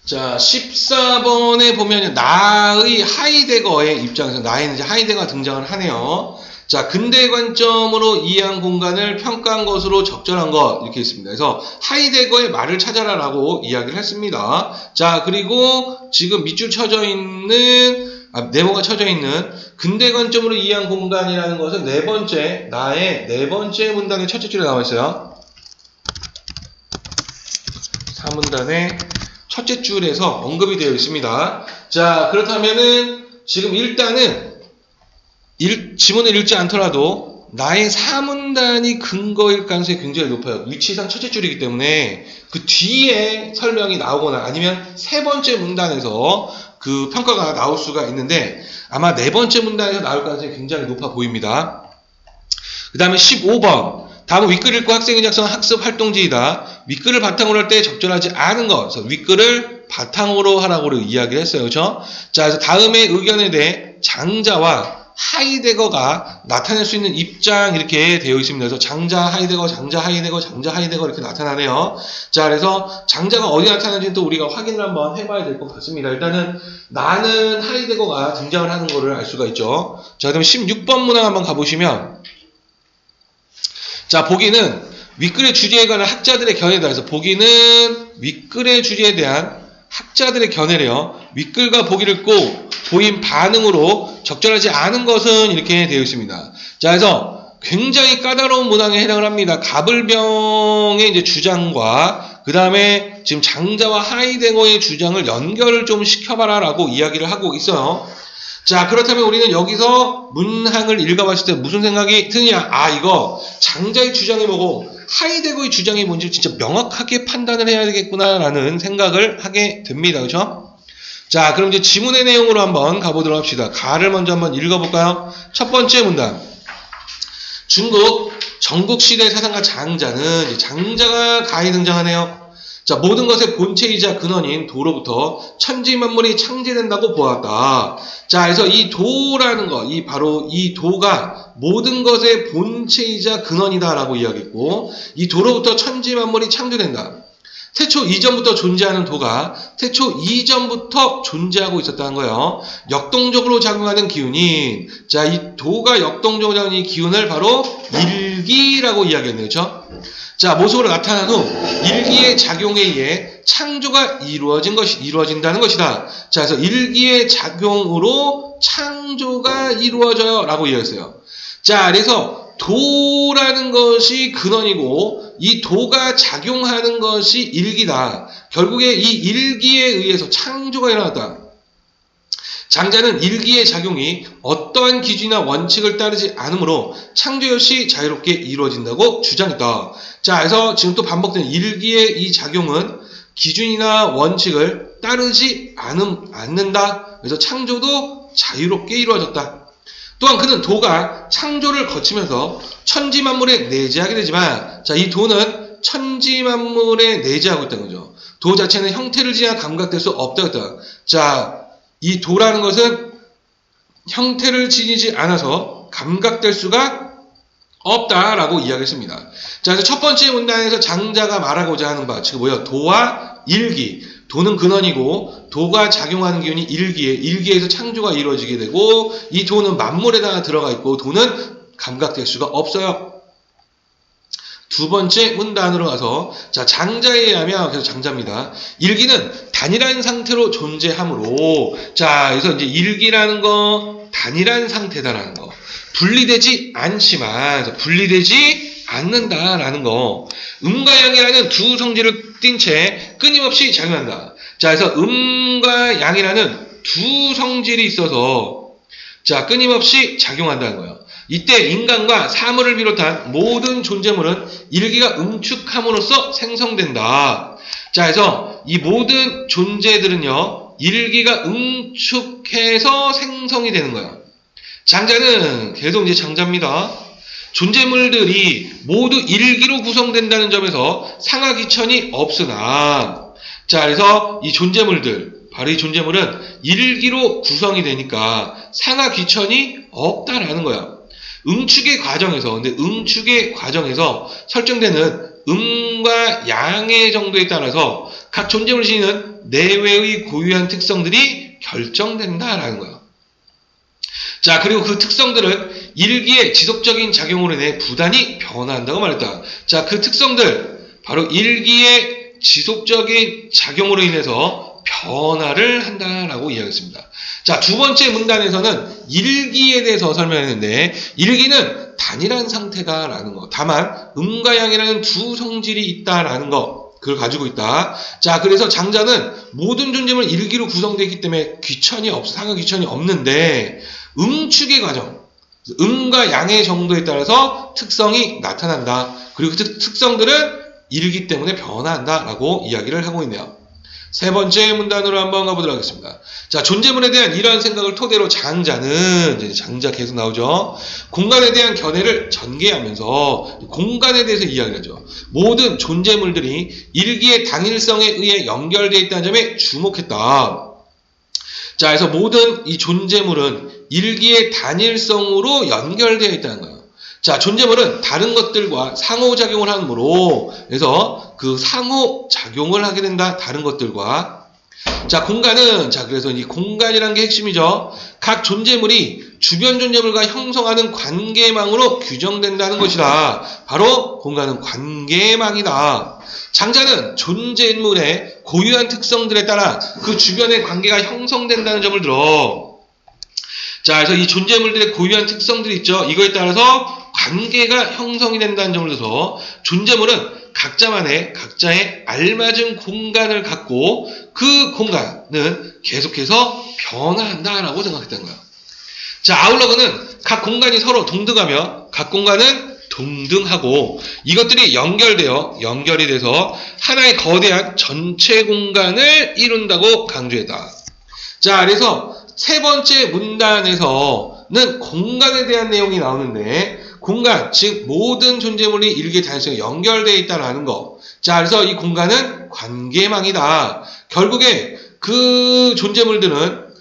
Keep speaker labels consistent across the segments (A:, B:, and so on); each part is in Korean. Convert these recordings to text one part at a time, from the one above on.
A: 자, 14번에 보면 나의 하이데거의 입장에서 나에는 이제 하이데거가 등장을 하네요. 자, 근대 관점으로 이해한 공간을 평가한 것으로 적절한 것 이렇게 있습니다. 그래서 하이데거의 말을 찾아라라고 이야기를 했습니다. 자, 그리고 지금 밑줄 쳐져 있는 네모가 쳐져 있는 근대 관점으로 이해한 공간이라는 것은 나의 네 번째 문단의 첫째 줄에 나와 있어요. 4문단의 첫째 줄에서 언급이 되어 있습니다. 자, 그렇다면은 지금 일단은 지문을 읽지 않더라도 나의 4문단이 근거일 가능성이 굉장히 높아요. 위치상 첫째 줄이기 때문에 그 뒤에 설명이 나오거나 아니면 세 번째 문단에서 그 평가가 나올 수가 있는데 아마 네 번째 문단에서 나올 가능성이 굉장히 높아 보입니다. 그 다음에 15번. 다음은 윗글 읽고 학생이 작성한 학습 활동지이다. 윗글을 바탕으로 할 때 적절하지 않은 것. 그래서 윗글을 바탕으로 하라고 이야기를 했어요. 그렇죠? 자, 그래서 다음에 의견에 대해 장자와 하이데거가 나타낼 수 있는 입장 이렇게 되어 있습니다. 그래서 장자, 하이데거, 장자, 하이데거, 장자, 하이데거 이렇게 나타나네요. 자, 그래서 장자가 어디 나타나는지는 또 우리가 확인을 한번 해봐야 될 것 같습니다. 일단은 나는 하이데거가 등장을 하는 것을 알 수가 있죠. 자, 그럼 16번 문항 한번 가보시면 자, 보기는 윗글의 주제에 관한 학자들의 견해다. 그래서 보기는 윗글의 주제에 대한 학자들의 견해래요. 윗글과 보기를 읽고 보인 반응으로 적절하지 않은 것은 이렇게 되어 있습니다. 자, 그래서 굉장히 까다로운 문항에 해당을 합니다. 가불병의 이제 주장과 그 다음에 지금 장자와 하이데거의 주장을 연결을 좀 시켜봐라라고 이야기를 하고 있어요. 자, 그렇다면 우리는 여기서 문항을 읽어봤을 때 무슨 생각이 드느냐? 아, 이거 장자의 주장이 뭐고 하이데거의 주장이 뭔지 진짜 명확하게 판단을 해야 되겠구나라는 생각을 하게 됩니다. 그렇죠? 자, 그럼 이제 지문의 내용으로 한번 가보도록 합시다. 가를 먼저 한번 읽어볼까요? 첫 번째 문단. 중국 전국시대 사상가 장자는 이제 장자가 가히 등장하네요. 자, 모든 것의 본체이자 근원인 도로부터 천지만물이 창제된다고 보았다. 자, 그래서 이 도라는 거, 바로 이 도가 모든 것의 본체이자 근원이다라고 이야기했고, 이 도로부터 천지만물이 창조된다. 태초 이전부터 존재하는 도가 태초 이전부터 존재하고 있었다는 거예요. 역동적으로 작용하는 기운이, 자, 이 도가 역동적으로 작용하는 이 기운을 바로 일기라고 이야기했네요. 그렇죠? 자, 모습으로 나타난 후 일기의 작용에 의해 창조가 이루어진다는 것이다. 자, 그래서 일기의 작용으로 창조가 이루어져요 라고 이야기했어요. 자, 그래서 도라는 것이 근원이고 이 도가 작용하는 것이 일기다. 결국에 이 일기에 의해서 창조가 일어났다. 장자는 일기의 작용이 어떠한 기준이나 원칙을 따르지 않으므로 창조 역시 자유롭게 이루어진다고 주장했다. 자, 그래서 지금 또 반복되는 일기의 이 작용은 기준이나 원칙을 따르지 않는다. 그래서 창조도 자유롭게 이루어졌다. 또한 그는 도가 창조를 거치면서 천지만물에 내재하게 되지만, 자, 이 도는 천지만물에 내재하고 있다는 거죠. 도 자체는 형태를 지나 감각될 수 없다고 했다. 자, 이 도라는 것은 형태를 지니지 않아서 감각될 수가 없다라고 이야기했습니다. 자, 그래서 첫 번째 문단에서 장자가 말하고자 하는 바, 즉 뭐예요? 도와 일기. 도는 근원이고 도가 작용하는 기운이 일기에서 창조가 이루어지게 되고 이 도는 만물에다가 들어가 있고 도는 감각될 수가 없어요. 두 번째 문단으로 가서, 자, 장자에 의하면, 그래서 장자입니다. 일기는 단일한 상태로 존재하므로, 자, 그래서 이제 일기라는 거, 단일한 상태다라는 거. 분리되지 않지만, 분리되지 않는다라는 거. 음과 양이라는 두 성질을 띤 채 끊임없이 작용한다. 자, 그래서 음과 양이라는 두 성질이 있어서, 자, 끊임없이 작용한다는 거예요. 이때 인간과 사물을 비롯한 모든 존재물은 일기가 응축함으로써 생성된다. 자, 그래서 이 모든 존재들은요, 일기가 응축해서 생성이 되는 거예요. 장자는 계속 이제 장자입니다. 존재물들이 모두 일기로 구성된다는 점에서 상하기천이 없으나, 자, 그래서 이 존재물들, 바로 이 존재물은 일기로 구성이 되니까 상하기천이 없다라는 거야. 응축의 과정에서 설정되는 음과 양의 정도에 따라서 각 존재물이 지니는 내외의 고유한 특성들이 결정된다라는 거예요. 자, 그리고 그 특성들은 일기의 지속적인 작용으로 인해 부단히 변화한다고 말했다. 자, 그 특성들, 바로 일기의 지속적인 작용으로 인해서 변화를 한다라고 이야기했습니다. 자, 두 번째 문단에서는 일기에 대해서 설명했는데, 일기는 단일한 상태다라는 거. 다만, 음과 양이라는 두 성질이 있다라는 거. 그걸 가지고 있다. 자, 그래서 장자는 모든 존재물 일기로 구성되어 있기 때문에 상하 귀천이 없는데, 음축의 과정, 음과 양의 정도에 따라서 특성이 나타난다. 그리고 그 특성들은 일기 때문에 변화한다라고 이야기를 하고 있네요. 세 번째 문단으로 한번 가보도록 하겠습니다. 자, 존재물에 대한 이러한 생각을 토대로 장자는, 이제 장자 계속 나오죠. 공간에 대한 견해를 전개하면서 공간에 대해서 이야기를 하죠. 모든 존재물들이 일기의 당일성에 의해 연결되어 있다는 점에 주목했다. 자, 그래서 모든 이 존재물은 일기의 단일성으로 연결되어 있다는 거예요. 자, 존재물은 다른 것들과 상호작용을 하므로, 그래서 그 상호작용을 하게 된다. 다른 것들과. 자, 공간은, 자, 그래서 이 공간이라는 게 핵심이죠. 각 존재물이 주변 존재물과 형성하는 관계망으로 규정된다는 것이다. 바로 공간은 관계망이다. 장자는 존재물의 고유한 특성들에 따라 그 주변의 관계가 형성된다는 점을 들어. 자, 그래서 이 존재물들의 고유한 특성들이 있죠. 이거에 따라서 관계가 형성이 된다는 점을 들어서 존재물은 각자의 알맞은 공간을 갖고 그 공간은 계속해서 변화한다라고 생각했다는 거예요. 자, 아울러 그는 각 공간이 서로 동등하며 각 공간은 동등하고 이것들이 연결이 돼서 하나의 거대한 전체 공간을 이룬다고 강조했다. 자, 그래서 세 번째 문단에서는 공간에 대한 내용이 나오는데, 공간, 즉 모든 존재물이 일기의 단일성에 연결되어 있다는 거. 자, 그래서 이 공간은 관계망이다. 결국에 그 존재물들은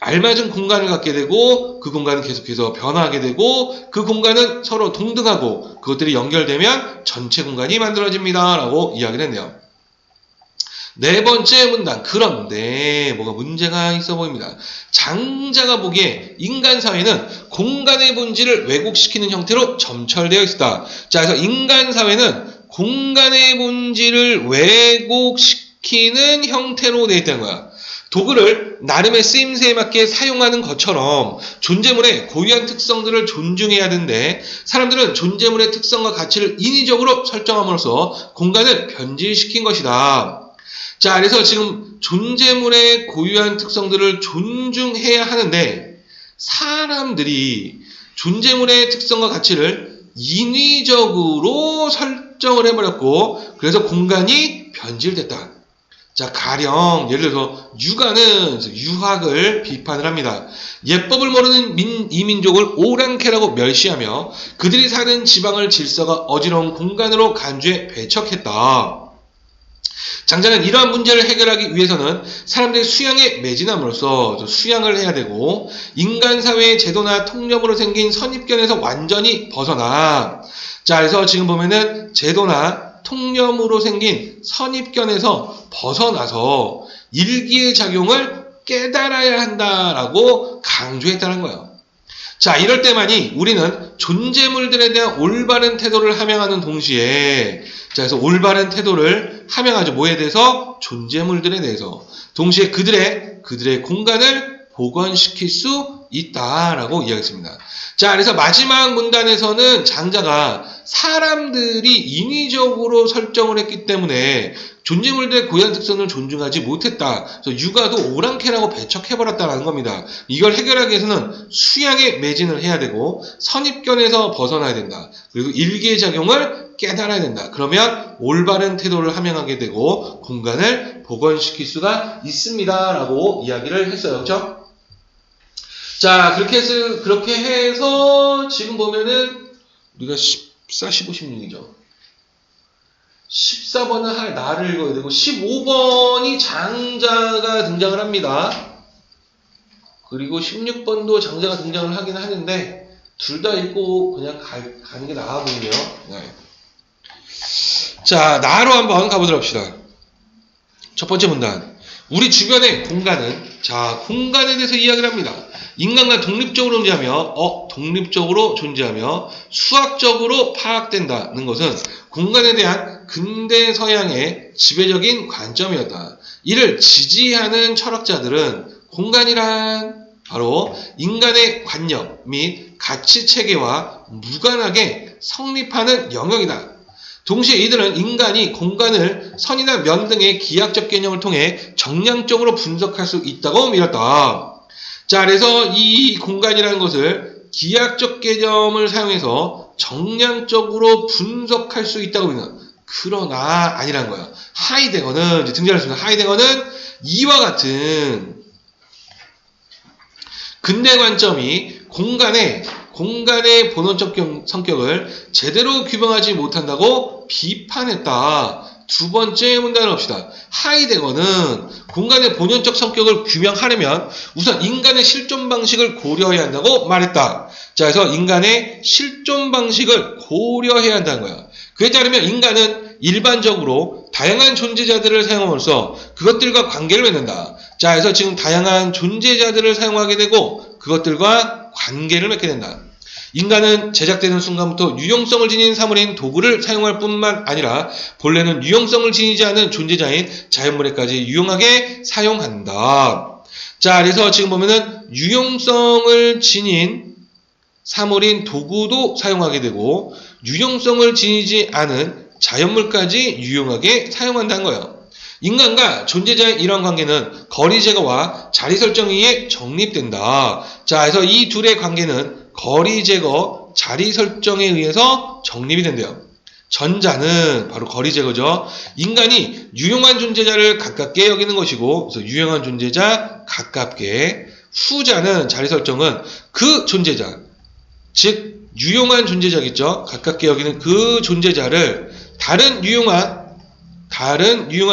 A: 알맞은 공간을 갖게 되고 그 공간은 계속해서 변화하게 되고 그 공간은 서로 동등하고 그것들이 연결되면 전체 공간이 만들어집니다. 라고 이야기를 했네요. 네 번째 문단. 그런데 뭐가 문제가 있어 보입니다. 장자가 보기에 인간 사회는 공간의 본질을 왜곡시키는 형태로 점철되어 있다. 자, 그래서 인간 사회는 공간의 본질을 왜곡시키는 형태로 되어 있다는 거야. 도구를 나름의 쓰임새에 맞게 사용하는 것처럼 존재물의 고유한 특성들을 존중해야 하는데, 사람들은 존재물의 특성과 가치를 인위적으로 설정함으로써 공간을 변질시킨 것이다. 자, 그래서 지금 존재물의 고유한 특성들을 존중해야 하는데, 사람들이 존재물의 특성과 가치를 인위적으로 설정을 해버렸고, 그래서 공간이 변질됐다. 자, 가령 예를 들어서 유학을 비판을 합니다. 예법을 모르는 이민족을 오랑캐라고 멸시하며 그들이 사는 지방을 질서가 어지러운 공간으로 간주해 배척했다. 장자는 이러한 문제를 해결하기 위해서는 사람들의 수양에 매진함으로써 수양을 해야 되고, 인간 사회의 제도나 통념으로 생긴 선입견에서 완전히 벗어나. 자, 그래서 지금 보면은 제도나 통념으로 생긴 선입견에서 벗어나서 일기의 작용을 깨달아야 한다라고 강조했다는 거예요. 자, 이럴 때만이 우리는 존재물들에 대한 올바른 태도를 함양하는 동시에, 자, 그래서 올바른 태도를 함양하죠. 뭐에 대해서? 존재물들에 대해서. 동시에 그들의 공간을 복원시킬 수 있다라고 이야기했습니다. 자, 그래서 마지막 문단에서는 장자가 사람들이 인위적으로 설정을 했기 때문에 존재물들의 고유한 특성을 존중하지 못했다. 그래서 육아도 오랑캐라고 배척해버렸다는 겁니다. 이걸 해결하기 위해서는 수양에 매진을 해야 되고 선입견에서 벗어나야 된다. 그리고 일기의 작용을 깨달아야 된다. 그러면 올바른 태도를 함양하게 되고 공간을 복원시킬 수가 있습니다. 라고 이야기를 했어요. 그렇죠? 자, 그렇게 해서 지금 보면은 우리가 14, 15, 16이죠. 14번은 할 나를 읽어야 되고 15번이 장자가 등장을 합니다. 그리고 16번도 장자가 등장을 하긴 하는데 둘 다 읽고 그냥 가는 게 나아 보이네요. 네. 자, 나로 한번 가보도록 합시다. 첫 번째 문단. 우리 주변의 공간은, 자, 공간에 대해서 이야기를 합니다. 인간과 독립적으로 존재하며 수학적으로 파악된다는 것은 공간에 대한 근대 서양의 지배적인 관점이었다. 이를 지지하는 철학자들은 공간이란 바로 인간의 관념 및 가치 체계와 무관하게 성립하는 영역이다. 동시에 이들은 인간이 공간을 선이나 면 등의 기하학적 개념을 통해 정량적으로 분석할 수 있다고 믿었다. 자, 그래서 이 공간이라는 것을 기하학적 개념을 사용해서 정량적으로 분석할 수 있다고 믿는다. 그러나 아니라는 거예요. 하이데거는 이제 등장했습니다. 하이데거는 이와 같은 근대 관점이 공간의 본원적 성격을 제대로 규명하지 못한다고 비판했다. 두 번째 문단을 봅시다. 하이데거는 공간의 본연적 성격을 규명하려면 우선 인간의 실존 방식을 고려해야 한다고 말했다. 자, 그래서 인간의 실존 방식을 고려해야 한다는 거야. 그에 따르면 인간은 일반적으로 다양한 존재자들을 사용함으로써 그것들과 관계를 맺는다. 자, 그래서 지금 다양한 존재자들을 사용하게 되고 그것들과 관계를 맺게 된다. 인간은 제작되는 순간부터 유용성을 지닌 사물인 도구를 사용할 뿐만 아니라 본래는 유용성을 지니지 않은 존재자인 자연물에까지 유용하게 사용한다. 자, 그래서 지금 보면은 유용성을 지닌 사물인 도구도 사용하게 되고 유용성을 지니지 않은 자연물까지 유용하게 사용한다는 거예요. 인간과 존재자의 이러한 관계는 거리 제거와 자리 설정에 의해 정립된다. 자, 그래서 이 둘의 관계는 거리 제거, 자리 설정에 의해서 정립이 된대요. 전자는 바로 거리 제거죠. 인간이 유용한 존재자를 가깝게 여기는 것이고, 그래서 유용한 존재자 가깝게. 후자는 자리 설정은 그 존재자, 즉 유용한 존재자겠죠. 가깝게 여기는 그 존재자를 다른 유용한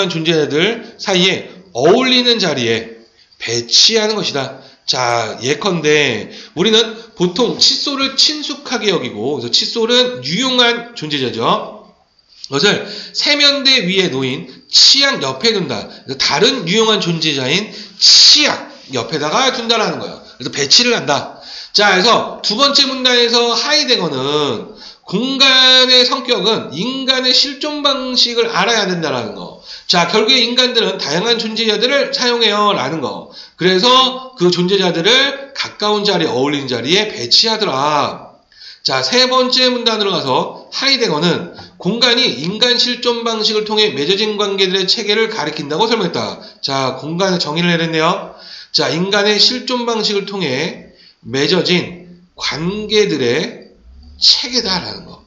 A: 존재자들 사이에 어울리는 자리에 배치하는 것이다. 자, 예컨대 우리는 보통 칫솔을 친숙하게 여기고, 그래서 칫솔은 유용한 존재자죠. 그것을 세면대 위에 놓인 치약 옆에 둔다. 그래서 다른 유용한 존재자인 치약 옆에다가 둔다라는 거예요. 그래서 배치를 한다. 자, 그래서 두 번째 문단에서 하이데거는 공간의 성격은 인간의 실존 방식을 알아야 된다라는 거. 자, 결국에 인간들은 다양한 존재자들을 사용해요 라는 거. 그래서 그 존재자들을 가까운 자리에 어울리는 자리에 배치하더라. 자, 세 번째 문단으로 가서 하이데거는 공간이 인간 실존 방식을 통해 맺어진 관계들의 체계를 가리킨다고 설명했다. 자, 공간의 정의를 내렸네요. 자, 인간의 실존 방식을 통해 맺어진 관계들의 체계다라는 거.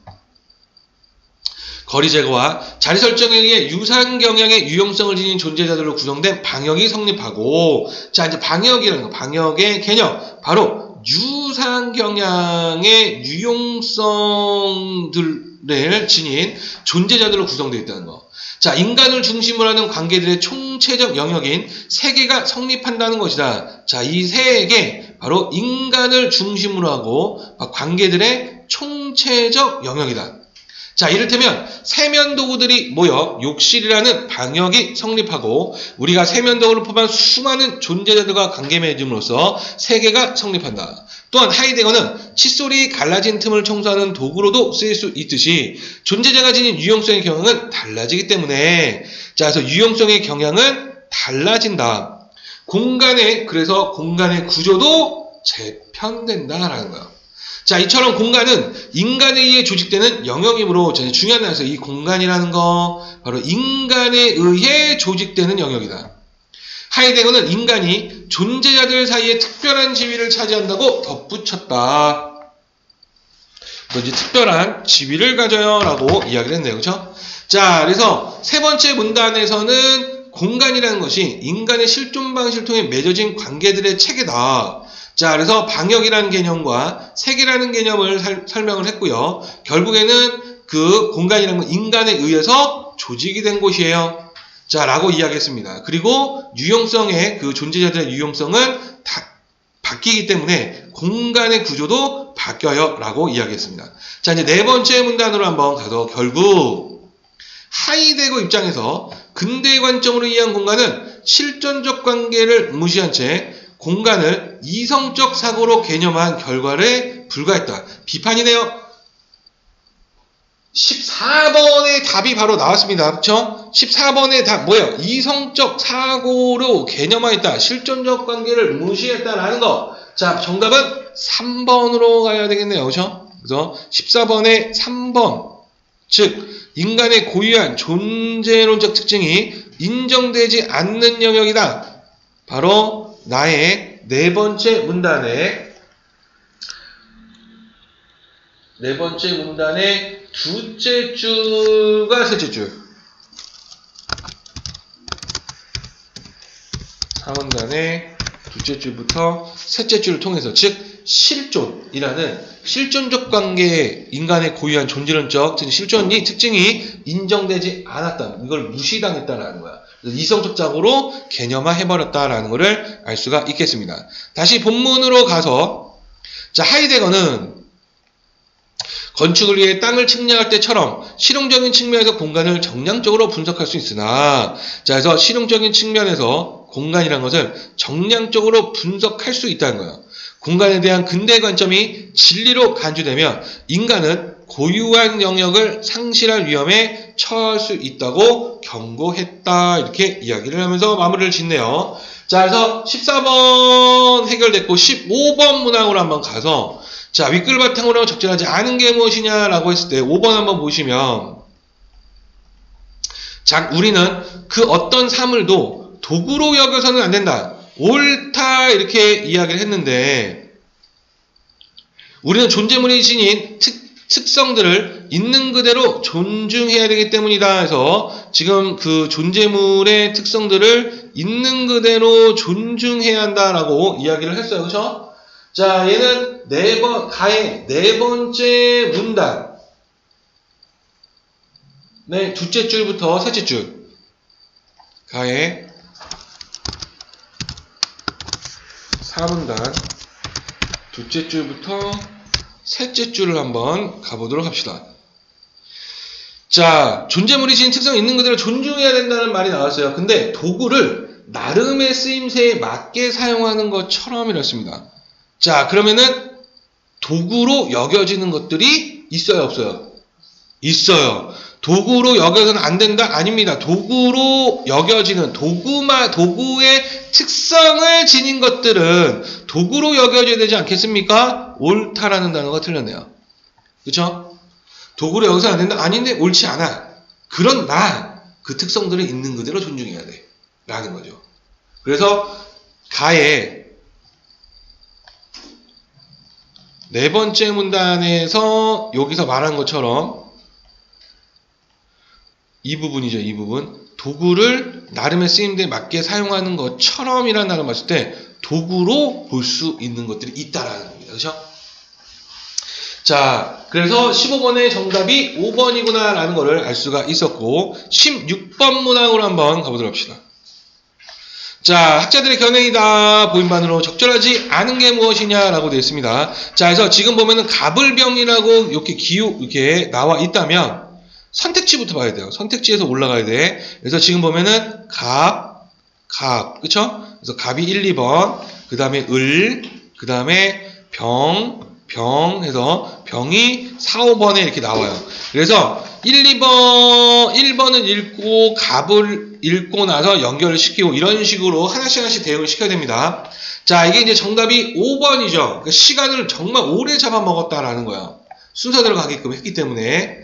A: 거리 제거와 자리 설정에 의해 유사한 경향의 유용성을 지닌 존재자들로 구성된 방역이 성립하고, 자, 이제 방역이라는 거, 방역의 개념, 바로 유사한 경향의 유용성들을 지닌 존재자들로 구성되어 있다는 거. 자, 인간을 중심으로 하는 관계들의 총체적 영역인 세계가 성립한다는 것이다. 자, 이 세계, 바로 인간을 중심으로 하고 관계들의 총체적 영역이다. 자, 이를테면 세면도구들이 모여 욕실이라는 방역이 성립하고 우리가 세면도구를 포함한 수많은 존재자들과 관계 맺음으로써 세계가 성립한다. 또한 하이데거는 칫솔이 갈라진 틈을 청소하는 도구로도 쓰일 수 있듯이 존재자가 지닌 유용성의 경향은 달라지기 때문에, 자, 그래서 유용성의 경향은 달라진다. 그래서 공간의 구조도 재편된다라는 거예요. 자, 이처럼 공간은 인간에 의해 조직되는 영역이므로 중요한 것은 이 공간이라는 거, 바로 인간에 의해 조직되는 영역이다. 하이데거는 인간이 존재자들 사이에 특별한 지위를 차지한다고 덧붙였다. 이제 특별한 지위를 가져요 라고 이야기를 했네요. 그렇죠? 자, 그래서 세 번째 문단에서는 공간이라는 것이 인간의 실존 방식을 통해 맺어진 관계들의 체계다. 자, 그래서 방역이라는 개념과 세계라는 개념을 설명을 했고요. 결국에는 그 공간이라는 건 인간에 의해서 조직이 된 곳이에요. 자, 라고 이야기했습니다. 그리고 그 존재자들의 유용성은 바뀌기 때문에 공간의 구조도 바뀌어요 라고 이야기했습니다. 자, 이제 네 번째 문단으로 한번 가서 결국 하이데거 입장에서 근대 관점으로 이해한 공간은 실존적 관계를 무시한 채 공간을 이성적 사고로 개념한 결과에 불과했다. 비판이네요. 14번의 답이 바로 나왔습니다. 그렇죠? 14번의 답 뭐예요? 이성적 사고로 개념화했다. 실존적 관계를 무시했다라는 거. 자, 정답은 3번으로 가야 되겠네요. 그렇죠? 그래서 14번의 3번. 즉 인간의 고유한 존재론적 특징이 인정되지 않는 영역이다. 바로 나의 네 번째 문단의 둘째 줄과 셋째 줄. 4문단의 둘째 줄부터 셋째 줄을 통해서, 즉 실존이라는 실존적 관계에 인간의 고유한 존재론적 실존이 특징이 인정되지 않았다. 이걸 무시당했다라는 거야. 그래서 이성적 작으로 개념화해버렸다라는 것을 알 수가 있겠습니다. 다시 본문으로 가서, 자, 하이데거는 건축을 위해 땅을 측량할 때처럼 실용적인 측면에서 공간을 정량적으로 분석할 수 있으나, 자, 그래서 실용적인 측면에서 공간이라는 것을 정량적으로 분석할 수 있다는 거예요. 공간에 대한 근대 관점이 진리로 간주되면 인간은 고유한 영역을 상실할 위험에 처할 수 있다고 경고했다. 이렇게 이야기를 하면서 마무리를 짓네요. 자, 그래서 14번 해결됐고 15번 문항으로 한번 가서, 자, 윗글 바탕으로 적절하지 않은 게 무엇이냐라고 했을 때 5번 한번 보시면, 자, 우리는 그 어떤 사물도 도구로 여겨서는 안 된다. 옳다. 이렇게 이야기를 했는데, 우리는 존재물이 지닌 특성들을 있는 그대로 존중해야 되기 때문이다. 해서 지금 그 존재물의 특성들을 있는 그대로 존중해야 한다라고 이야기를 했어요. 그렇죠? 자, 얘는 가의 네 번째 문단. 네, 둘째 줄부터 셋째 줄. 가의 4문단. 둘째 줄부터 셋째 줄을 한번 가보도록 합시다. 자, 존재물이 지닌 특성이 있는 그대로 존중해야 된다는 말이 나왔어요. 근데 도구를 나름의 쓰임새에 맞게 사용하는 것처럼 이렇습니다. 자, 그러면은 도구로 여겨지는 것들이 있어요, 없어요? 있어요. 도구로 여겨서는 안 된다? 아닙니다. 도구로 여겨지는 도구의 특성을 지닌 것들은 도구로 여겨져야 되지 않겠습니까? 옳다라는 단어가 틀렸네요. 그렇죠? 도구로 여겨서는 안 된다? 아닌데 옳지 않아. 그러나 그 특성들을 있는 그대로 존중해야 돼. 라는 거죠. 그래서 가의 네 번째 문단에서 여기서 말한 것처럼 이 부분이죠. 이 부분. 도구를 나름의 쓰임새에 맞게 사용하는 것처럼 이라는 단어를 봤을 때 도구로 볼 수 있는 것들이 있다라는 겁니다. 그렇죠? 자, 그래서 15번의 정답이 5번이구나 라는 것을 알 수가 있었고, 16번 문항으로 한번 가보도록 합시다. 자, 학자들의 견해이다. 보인반으로 적절하지 않은 게 무엇이냐라고 되어 있습니다. 자, 그래서 지금 보면은 가불병이라고 이렇게 나와 있다면 선택지부터 봐야 돼요. 선택지에서 올라가야 돼. 그래서 지금 보면은 갑, 그쵸? 그래서 갑이 1, 2번, 그 다음에 그 다음에 병 해서 병이 4, 5번에 이렇게 나와요. 그래서 1번은 읽고 갑을 읽고 나서 연결을 시키고 이런 식으로 하나씩 대응을 시켜야 됩니다. 자, 이게 이제 정답이 5번이죠. 그러니까 시간을 정말 오래 잡아먹었다라는 거예요. 순서대로 가게끔 했기 때문에.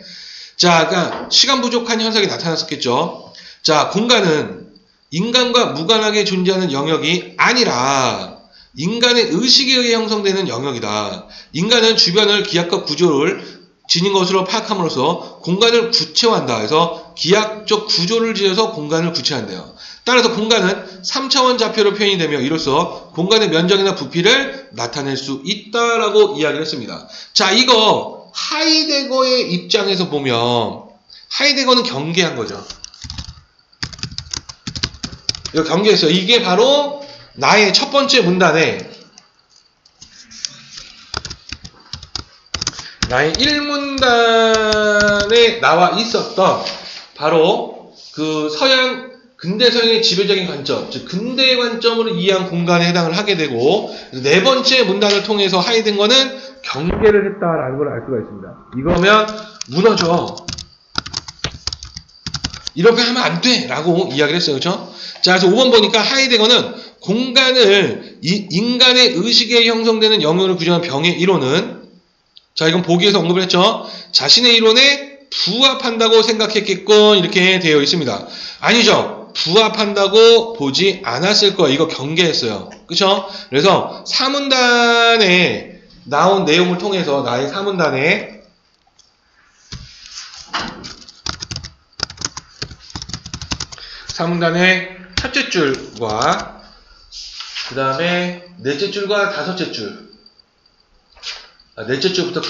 A: 자, 그러니까 시간 부족한 현상이 나타났었겠죠. 자, 공간은 인간과 무관하게 존재하는 영역이 아니라 인간의 의식에 의해 형성되는 영역이다. 인간은 주변을 기하학 구조를 지닌 것으로 파악함으로써 공간을 구체화한다. 그래서 기하학적 구조를 지어서 공간을 구체화한대요. 따라서 공간은 3차원 좌표로 표현이 되며 이로써 공간의 면적이나 부피를 나타낼 수 있다라고 이야기를 했습니다. 자, 이거 하이데거의 입장에서 보면 하이데거는 경계한 거죠. 이거 경계했어요. 이게 바로 나의 첫 번째 문단에 나의 1문단에 나와 있었던 바로 그 서양 근대서양의 지배적인 관점, 즉 근대의 관점으로 이해한 공간에 해당을 하게 되고, 네 번째 문단을 통해서 하이든거는 경계를 했다라는 걸 알 수가 있습니다. 이거면 무너져. 이렇게 하면 안 돼! 라고 이야기를 했어요. 그렇죠? 자, 그래서 5번 보니까 하이데거는 공간을 인간의 의식에 형성되는 영역을 규정한 병의 이론은, 자, 이건 보기에서 언급을 했죠. 자신의 이론에 부합한다고 생각했겠군, 이렇게 되어 있습니다. 아니죠. 부합한다고 보지 않았을 거예요. 이거 경계했어요. 그쵸? 그래서 사문단에 나온 내용을 통해서 나의 사문단에 첫째 줄과 그 다음에 넷째 줄과 다섯째 줄, 넷째 줄부터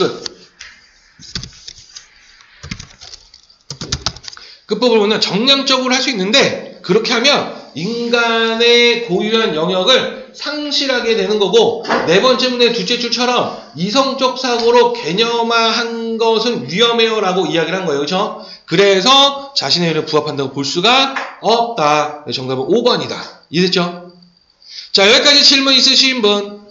A: 끝부분은 정량적으로 할 수 있는데, 그렇게 하면 인간의 고유한 영역을 상실하게 되는 거고, 네 번째 문의 둘째 줄처럼 이성적 사고로 개념화한 것은 위험해요 라고 이야기를 한 거예요. 그렇죠? 그래서 자신의 이론에 부합한다고 볼 수가 없다. 정답은 5번이다. 이해됐죠? 자, 여기까지 질문 있으신 분?